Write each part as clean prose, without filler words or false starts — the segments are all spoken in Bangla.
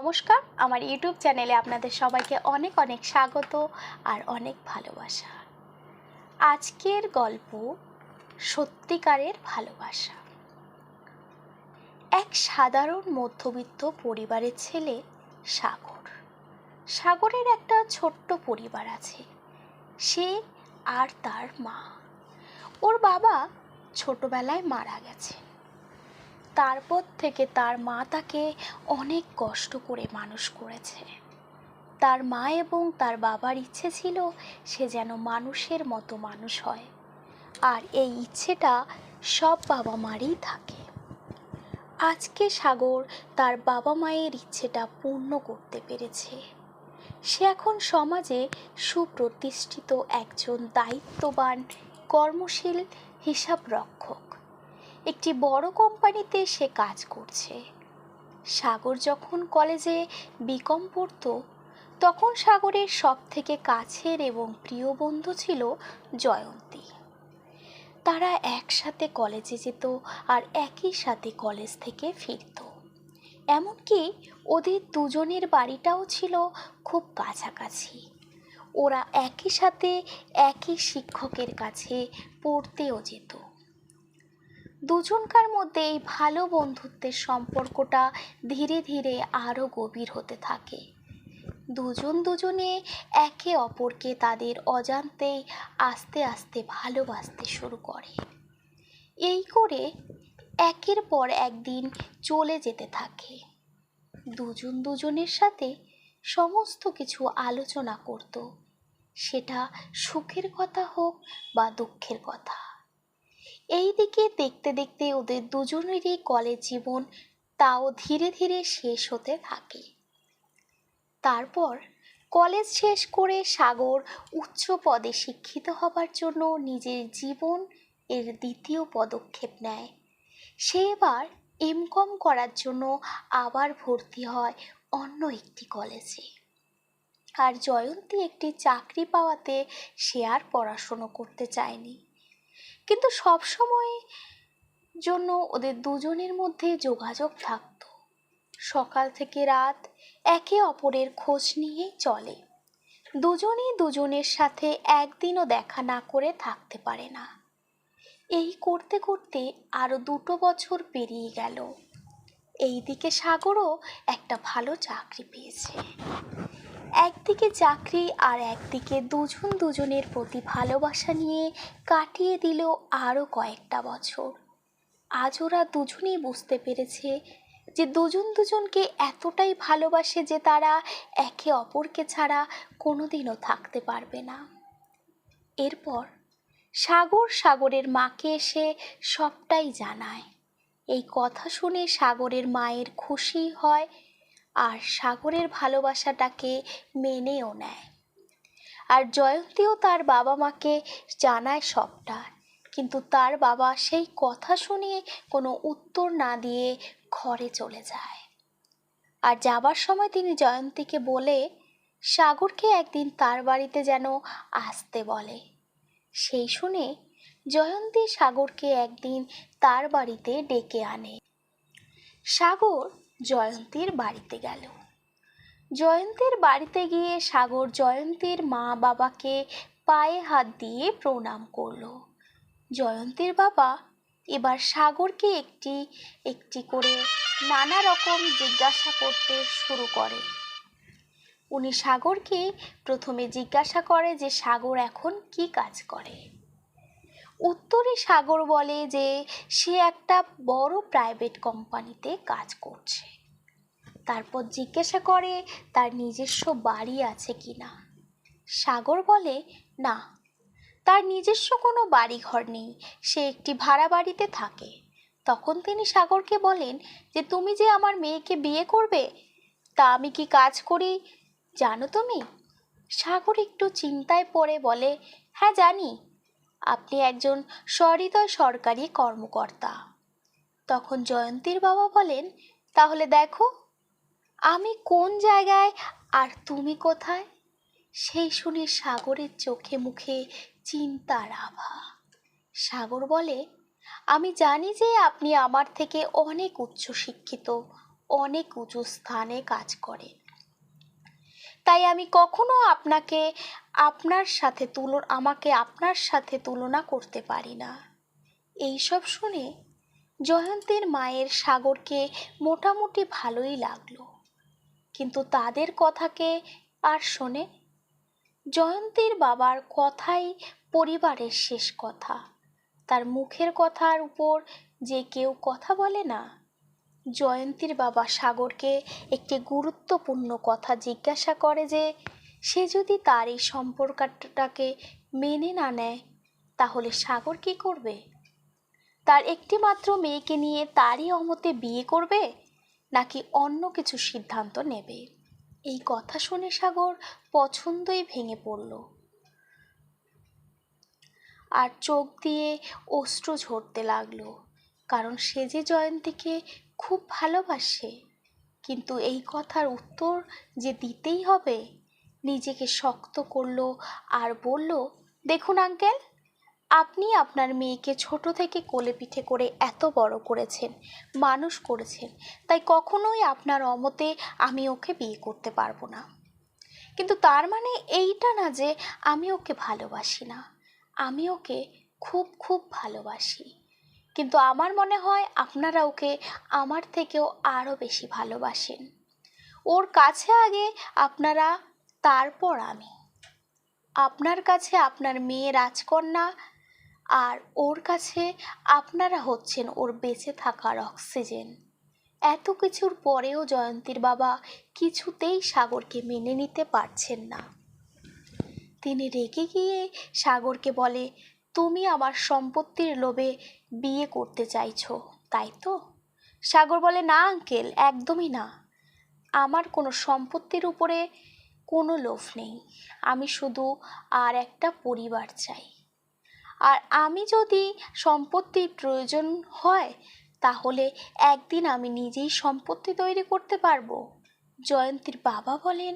নমস্কার, আমার ইউটিউব চ্যানেলে আপনাদের সবাইকে অনেক অনেক স্বাগত আর অনেক ভালোবাসা। আজকের গল্প সত্যিকারের ভালোবাসা। এক সাধারণ মধ্যবিত্ত পরিবারের ছেলে সাগর। সাগরের একটা ছোট্ট পরিবার আছে। সে আর তার মা। ওর বাবা ছোটবেলায় মারা গেছে। তারপর থেকে তার মা তাকে অনেক কষ্ট করে মানুষ করেছে। তার মা এবং তার বাবার ইচ্ছে ছিল সে যেন মানুষের মতো মানুষ হয়, আর এই ইচ্ছেটা সব বাবা মারই থাকে। আজকে সাগর তার বাবা মায়ের ইচ্ছেটা পূর্ণ করতে পেরেছে। সে এখন সমাজে সুপ্রতিষ্ঠিত একজন দায়িত্ববান কর্মশীল হিসাব রক্ষক। একটি বড় কোম্পানিতে সে কাজ করছে। সাগর যখন কলেজে বিকম পড়ত তখন সাগরের সব থেকে কাছের এবং প্রিয় বন্ধু ছিল জয়ন্তী। তারা একসাথে কলেজে যেত আর একই সাথে কলেজ থেকে ফিরত। এমনকি ওদের দুজনের বাড়িটাও ছিল খুব কাছাকাছি। ওরা একই সাথে একই শিক্ষকের কাছে পড়তেও যেত। দুজনকার মধ্যে এই ভালো বন্ধুত্বের সম্পর্কটা ধীরে ধীরে আরও গভীর হতে থাকে। দুজনে একে অপরকে তাদের অজান্তেই আস্তে আস্তে ভালোবাসতে শুরু করে। এই করে একের পর একদিন চলে যেতে থাকে। দুজনের সাথে সমস্ত কিছু আলোচনা করত, সেটা সুখের কথা হোক বা দুঃখের কথা। এই দিকে দেখতে দেখতে ওদের দুজনেরই কলেজ জীবন তাও ধীরে ধীরে শেষ হতে থাকে। তারপর কলেজ শেষ করে সাগর উচ্চ পদে শিক্ষিত হবার জন্য নিজের জীবন এর দ্বিতীয় পদক্ষেপ নেয়। সে এবার এমকম করার জন্য আবার ভর্তি হয় অন্য একটি কলেজে। আর জয়ন্তী একটি চাকরি পাওয়াতে সে আর পড়াশুনো করতে চায়নি। কিন্তু সব সময় জন্য ওদের দুজনের মধ্যে যোগাযোগ থাকত। সকাল থেকে রাত একে অপরের খোঁজ নিয়েই চলে। দুজনেই দুজনের সাথে একদিনও দেখা না করে থাকতে পারে না। এই করতে করতে আরো 2 বছর পেরিয়ে গেল। এইদিকে সাগরও একটা ভালো চাকরি পেয়েছে। একদিকে চাকরি আর একদিকে দুজনের প্রতি ভালোবাসা নিয়ে কাটিয়ে দিল আরও কয়েকটা বছর। আজ ওরা দুজনেই বুঝতে পেরেছে যে দুজনকে এতটাই ভালোবাসে যে তারা একে অপরকে ছাড়া কোনোদিনও থাকতে পারবে না। এরপর সাগরের মাকে এসে সবটাই জানায়। এই কথা শুনে সাগরের মায়ের খুশি হয় আর সাগরের ভালোবাসাটাকে মেনেও নেয়। আর জয়ন্তীও তার বাবা মাকে জানায় সবটা, কিন্তু তার বাবা সেই কথা শুনে কোনো উত্তর না দিয়ে ঘরে চলে যায়। আর যাবার সময় তিনি জয়ন্তীকে বলে সাগরকে একদিন তার বাড়িতে যেন আসতে বলে। সেই শুনে জয়ন্তী সাগরকে একদিন তার বাড়িতে ডেকে আনে। সাগর জয়ন্তীর বাড়িতে গেল। জয়ন্তীর বাড়িতে গিয়ে সাগর জয়ন্তীর মা বাবাকে পায়ে হাত দিয়ে প্রণাম করল। জয়ন্তীর বাবা এবার সাগরকে একটি একটি করে নানা রকম জিজ্ঞাসা করতে শুরু করে। উনি সাগরকে প্রথমে জিজ্ঞাসা করে যে সাগর এখন কি কাজ করে। উত্তরে সাগর বলে যে সে একটা বড় প্রাইভেট কোম্পানিতে কাজ করছে। তারপর জিজ্ঞাসা করে তার নিজস্ব বাড়ি আছে কিনা। সাগর বলে না, তার নিজস্ব কোনো বাড়ি ঘর নেই, সে একটি ভাড়া বাড়িতে থাকে। তখন তিনি সাগরকে বলেন যে তুমি যে আমার মেয়েকে বিয়ে করবে, তা আমি কি কাজ করি জানো তুমি? সাগর একটু চিন্তায় পড়ে বলে, হ্যাঁ জানি, আপনি একজন সহৃদয় সরকারি কর্মকর্তা। তখন জয়ন্তীর বাবা বলেন, তাহলে দেখো আমি কোন জায়গায় আর তুমি কোথায়? সেই শুনে সাগরের চোখে মুখে চিন্তার আভা। সাগর বলে, আমি জানি যে আপনি আমার থেকে অনেক উচ্চ শিক্ষিত, অনেক উঁচু স্থানে কাজ করে। তাই আমি কখনো আমাকে আপনার সাথে তুলনা করতে পারি না। এইসব শুনে জয়ন্তীর মায়ের সাগরকে মোটামুটি ভালোই লাগলো, কিন্তু তাদের কথাকে আর শোনে। জয়ন্তীর বাবার কথাই পরিবারের শেষ কথা। তার মুখের কথার উপর যে কেউ কথা বলে না। জয়ন্তীর বাবা সাগরকে একটি গুরুত্বপূর্ণ কথা জিজ্ঞাসা করে যে সে যদি তার এই সম্পর্কটাকে মেনে না নেয় তাহলে সাগর কি করবে? তার একটি মাত্র মেয়েকে নিয়ে তারই অমতে বিয়ে করবে নাকি অন্য কিছু সিদ্ধান্ত নেবে? এই কথা শুনে সাগর পছন্দই ভেঙে পড়ল আর চোখ দিয়ে অশ্রু ঝরতে লাগলো, কারণ সে যে জয়ন্তীকে খুব ভালোবাসে। কিন্তু এই কথার উত্তর যে দিতেই হবে। নিজেকে শক্ত করলো আর বলল, দেখুন আঙ্কেল, আপনি আপনার মেয়েকে ছোট থেকে কোলে পিঠে করে এত বড় করেছেন, মানুষ করেছেন, তাই কখনোই আপনার অমতে আমি ওকে বিয়ে করতে পারবো না। কিন্তু তার মানে এইটা না যে আমি ওকে ভালোবাসি না। আমি ওকে খুব খুব ভালোবাসি, কিন্তু আমার মনে হয় আপনারা ওকে আমার থেকেও আরও বেশি ভালোবাসেন। ওর কাছে আগে আপনারা, তারপর আমি। আপনার কাছে আপনার মেয়ে রাজকন্যা, আর ওর কাছে আপনারা হচ্ছেন ওর বেঁচে থাকার অক্সিজেন। এত কিছুর পরেও জয়ন্তীর বাবা কিছুতেই সাগরকে মেনে নিতে পারছেন না। তিনি রেগে গিয়ে সাগরকে বলে, তুমি আমার সম্পত্তির লোভে বিয়ে করতে চাইছো, তাই তো? সাগর বলে, না আঙ্কেল, একদমই না। আমার কোনো সম্পত্তির উপরে কোনো লোভ নেই। আমি শুধু আর একটা পরিবার চাই। আর আমি যদি সম্পত্তির প্রয়োজন হয় তাহলে একদিন আমি নিজেই সম্পত্তি তৈরি করতে পারবো। জয়ন্তীর বাবা বলেন,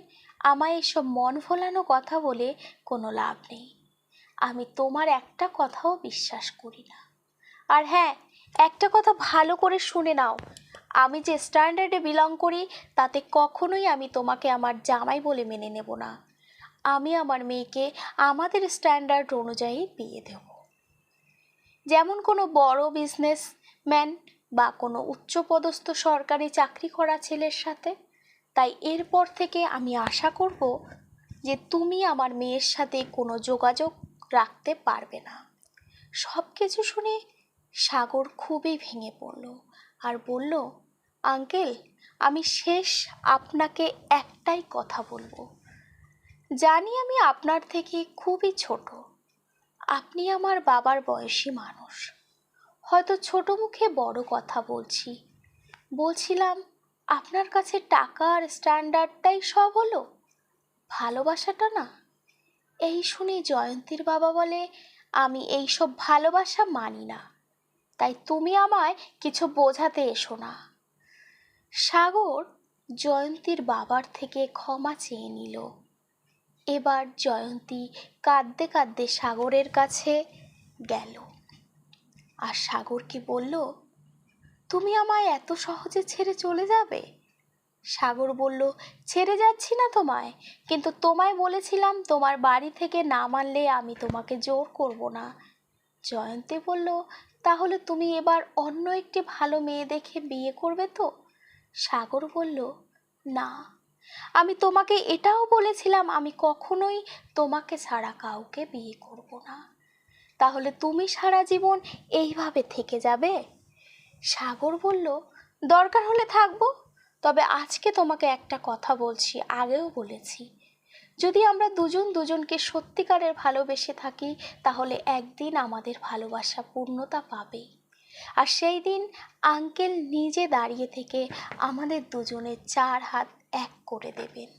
আমায় এসব মন ভোলানো কথা বলে কোনো লাভ নেই। আমি তোমার একটা কথাও বিশ্বাস করি না। আর হ্যাঁ, একটা কথা ভালো করে শুনে নাও, আমি যে স্ট্যান্ডার্ডে বিলং করি তাতে কখনোই আমি তোমাকে আমার জামাই বলে মেনে নেব না। আমি আমার মেয়েকে আমাদের স্ট্যান্ডার্ড অনুযায়ী বিয়ে দেব, যেমন কোনো বড় বিজনেসম্যান বা কোনো উচ্চপদস্থ সরকারি চাকরি করা ছেলের সাথে। তাই এরপর থেকে আমি আশা করব যে তুমি আমার মেয়ের সাথে কোনো যোগাযোগ রাখতে পারবে না। সব কিছু শুনে সাগর খুবই ভেঙে পড়ল আর বলল, আঙ্কেল, আমি শেষ আপনাকে একটাই কথা বলবো। জানি আমি আপনার থেকে খুবই ছোট। আপনি আমার বাবার বয়সী মানুষ। হয়তো ছোট মুখে বড় কথা বলছিলাম আপনার কাছে টাকা আর স্ট্যান্ডার্ডটাই সব হলো, ভালোবাসাটা না। এই শুনে জয়ন্তীর বাবা বলে, আমি এইসব ভালোবাসা মানি না, তাই তুমি আমায় কিছু বোঝাতে এসো না। সাগর জয়ন্তীর বাবার থেকে ক্ষমা চেয়ে নিল। এবার জয়ন্তী কাঁদতে কাঁদতে সাগরের কাছে গেল আর সাগরকে বলল, তুমি আমায় এত সহজে ছেড়ে চলে যাবে? সাগর বলল, ছেড়ে যাচ্ছি না তোমায়, কিন্তু তোমায় বলেছিলাম তোমার বাড়ি থেকে না মানলে আমি তোমাকে জোর করব না। জয়ন্তী বলল, তাহলে তুমি এবার অন্য একটি ভালো মেয়ে দেখে বিয়ে করবে তো? সাগর বলল, না, আমি তোমাকে এটাও বলেছিলাম আমি কখনোই তোমাকে ছাড়া কাউকে বিয়ে করব না। তাহলে তুমি সারা জীবন এইভাবে থেকে যাবে? সাগর বলল, দরকার হলে থাকবো, তবে আজকে তোমাকে একটা কথা বলছি, আগেও বলেছি, যদি আমরা দুজন দুজনকে সত্যিকারের ভালোবেসে থাকি তাহলে একদিন আমাদের ভালোবাসা পূর্ণতা পাবে। আর সেই দিন আঙ্কেল নিজে দাঁড়িয়ে থেকে আমাদের দুজনের 4 হাত এক করে দেবেন।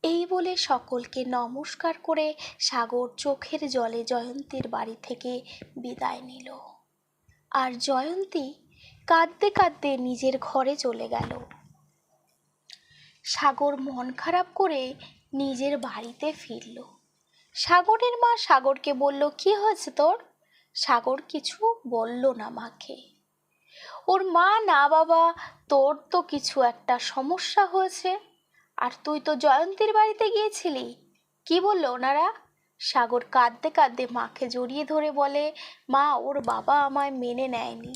এই বলে সকলকে নমস্কার করে সাগর চোখের জলে জয়ন্তীর বাড়ি থেকে বিদায় নিল। আর জয়ন্তী কাঁদতে কাঁদতে নিজের ঘরে চলে গেল। সাগর মন খারাপ করে নিজের বাড়িতে ফিরল। সাগরের মা সাগরকে বলল, কি হয়েছে তোর? সাগর কিছু বলল না মাকে। ওর মা, না বাবা, তোর তো কিছু একটা সমস্যা হয়েছে। আর তুই তো জয়ন্তীর বাড়িতে গিয়েছিলি, কি বললো ওনারা? সাগর কাঁদতে কাঁদতে মাকে জড়িয়ে ধরে বলে, মা, ওর বাবা আমায় মেনে নেয়নি।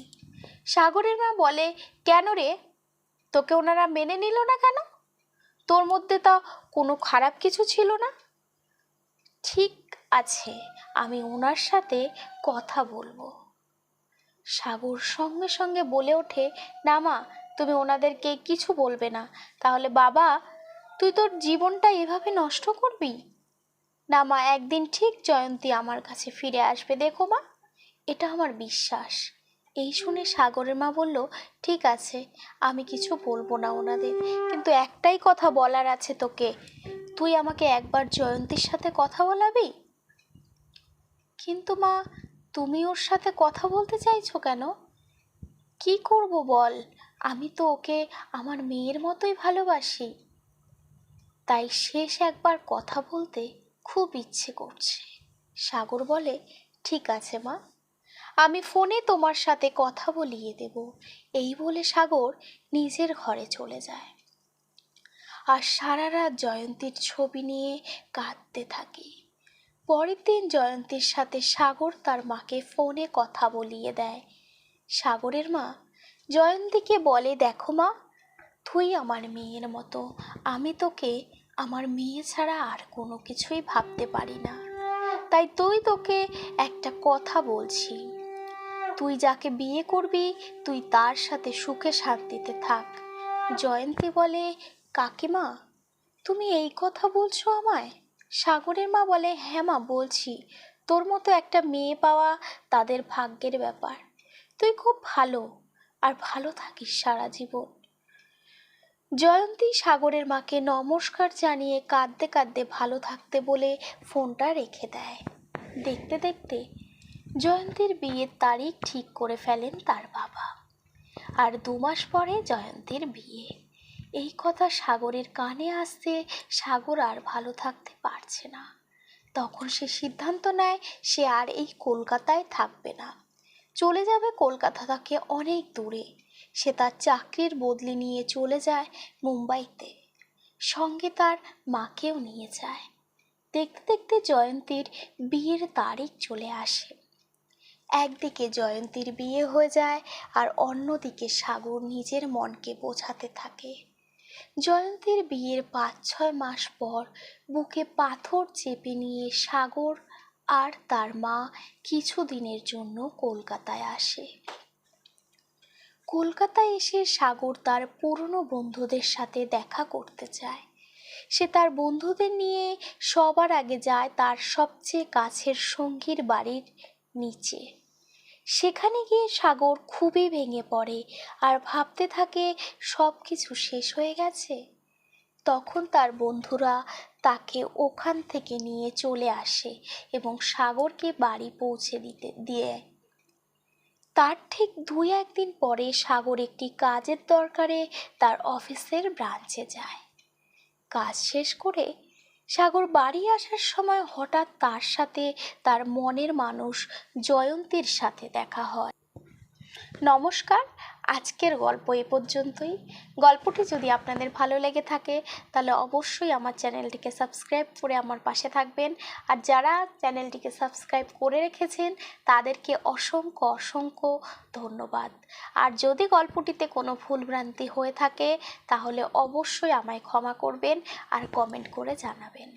সাগরের মা বলে, কেন রে, তোকে ওনারা মেনে নিল না কেন? তোর মধ্যে তা কোনো খারাপ কিছু ছিল না। ঠিক আছে, আমি ওনার সাথে কথা বলবো। সাগর সঙ্গে সঙ্গে বলে ওঠে, না মা, তুমি ওনাদেরকে কিছু বলবে না, তাহলে বাবা, তুই তোর জীবনটা এভাবে নষ্ট করবি? না মা, একদিন ঠিক জয়ন্তী আমার কাছে ফিরে আসবে, দেখো মা, এটা আমার বিশ্বাস। এই শুনে সাগরের মা বলল, ঠিক আছে, আমি কিছু বলবো না ওনাদের, কিন্তু একটাই কথা বলার আছে তোকে, তুই আমাকে একবার জয়ন্তীর সাথে কথা বলাবি। কিন্তু মা, তুমি ওর সাথে কথা বলতে চাইছো কেন? কি করব বল, আমি তো ওকে আমার মেয়ের মতোই ভালোবাসি, তাই শেষ একবার কথা বলতে খুব ইচ্ছে করছে। সাগর বলে, ঠিক আছে মা, আমি ফোনে তোমার সাথে কথা বলিয়ে দেব। এই বলে সাগর নিজের ঘরে চলে যায় আর সারা রাত জয়ন্তীর ছবি নিয়ে কাঁদতে থাকে। পরের দিন জয়ন্তীর সাথে সাগর তার মাকে ফোনে কথা বলিয়ে দেয়। সাগরের মা জয়ন্তীকে বলে, দেখো মা, তুই আমার মেয়ের মতো, আমি তোকে আমার মেয়ে ছাড়া আর কোনো কিছুই ভাবতে পারি না, তাই তোকে একটা কথা বলছি, তুই যাকে বিয়ে করবি তুই তার সাথে সুখে শান্তিতে থাক। জয়ন্তী বলে, কাকিমা, তুমি এই কথা বলছো আমায়? সাগরের মা বলে, হ্যাঁ মা, বলছি, তোর মতো একটা মেয়ে পাওয়া তাদের ভাগ্যের ব্যাপার, তুই খুব ভালো, আর ভালো থাকিস সারা জীবন। জয়ন্তী সাগরের মাকে নমস্কার জানিয়ে কাঁদতে কাঁদতে ভালো থাকতে বলে ফোনটা রেখে দেয়। দেখতে দেখতে জয়ন্তীর বিয়ের তারিখ ঠিক করে ফেলেন তার বাবা, আর 2 মাস পরে জয়ন্তীর বিয়ে। এই কথা সাগরের কানে আসতে সাগর আর ভালো থাকতে পারছে না। তখন সে সিদ্ধান্ত নেয় সে আর এই কলকাতায় থাকবে না, চলে যাবে কলকাতা থেকে অনেক দূরে। সে তার চাকরির বদলি নিয়ে চলে যায় মুম্বাইতে, সঙ্গে তার মাকেও নিয়ে যায়। দেখতে দেখতে জয়ন্তীর বিয়ের তারিখ চলে আসে। একদিকে জয়ন্তীর বিয়ে হয়ে যায় আর অন্যদিকে সাগর নিজের মনকে বোঝাতে থাকে। জয়ন্তীর বিয়ের 5-6 মাস পর বুকে পাথর চেপে নিয়ে সাগর আর তার মা কিছুদিনের জন্য কলকাতায় আসে। কলকাতায় এসে সাগর তার পুরনো বন্ধুদের সাথে দেখা করতে চায়। সে তার বন্ধুদের নিয়ে সবার আগে যায় তার সবচেয়ে কাছের সঙ্গীর বাড়ির নিচে। সেখানে গিয়ে সাগর খুবই ভেঙে পড়ে আর ভাবতে থাকে সব কিছু শেষ হয়ে গেছে। তখন তার বন্ধুরা তাকে ওখান থেকে নিয়ে চলে আসে এবং সাগরকে বাড়ি পৌঁছে দিয়ে। তার ঠিক 2-1 দিন পরে সাগর একটি কাজের দরকারে তার অফিসের ব্রাঞ্চে যায়। কাজ শেষ করে সাগর বাড়ি আসার সময় হঠাৎ তার সাথে তার মনের মানুষ জয়ন্তীর সাথে দেখা হয়। নমস্কার, আজকের গল্প এ পর্যন্তই। গল্পটি যদি আপনাদের ভালো লেগে থাকে তাহলে অবশ্যই আমার চ্যানেলটিকে সাবস্ক্রাইব করে আমার পাশে থাকবেন। আর যারা চ্যানেলটিকে সাবস্ক্রাইব করে রেখেছেন তাদেরকে অসংখ্য অসংখ্য ধন্যবাদ। আর যদি গল্পটিতে কোনো ভুলভ্রান্তি হয়ে থাকে তাহলে অবশ্যই আমায় ক্ষমা করবেন আর কমেন্ট করে জানাবেন।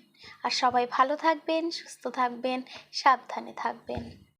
আর সবাই ভালো থাকবেন, সুস্থ থাকবেন, সাবধানে থাকবেন।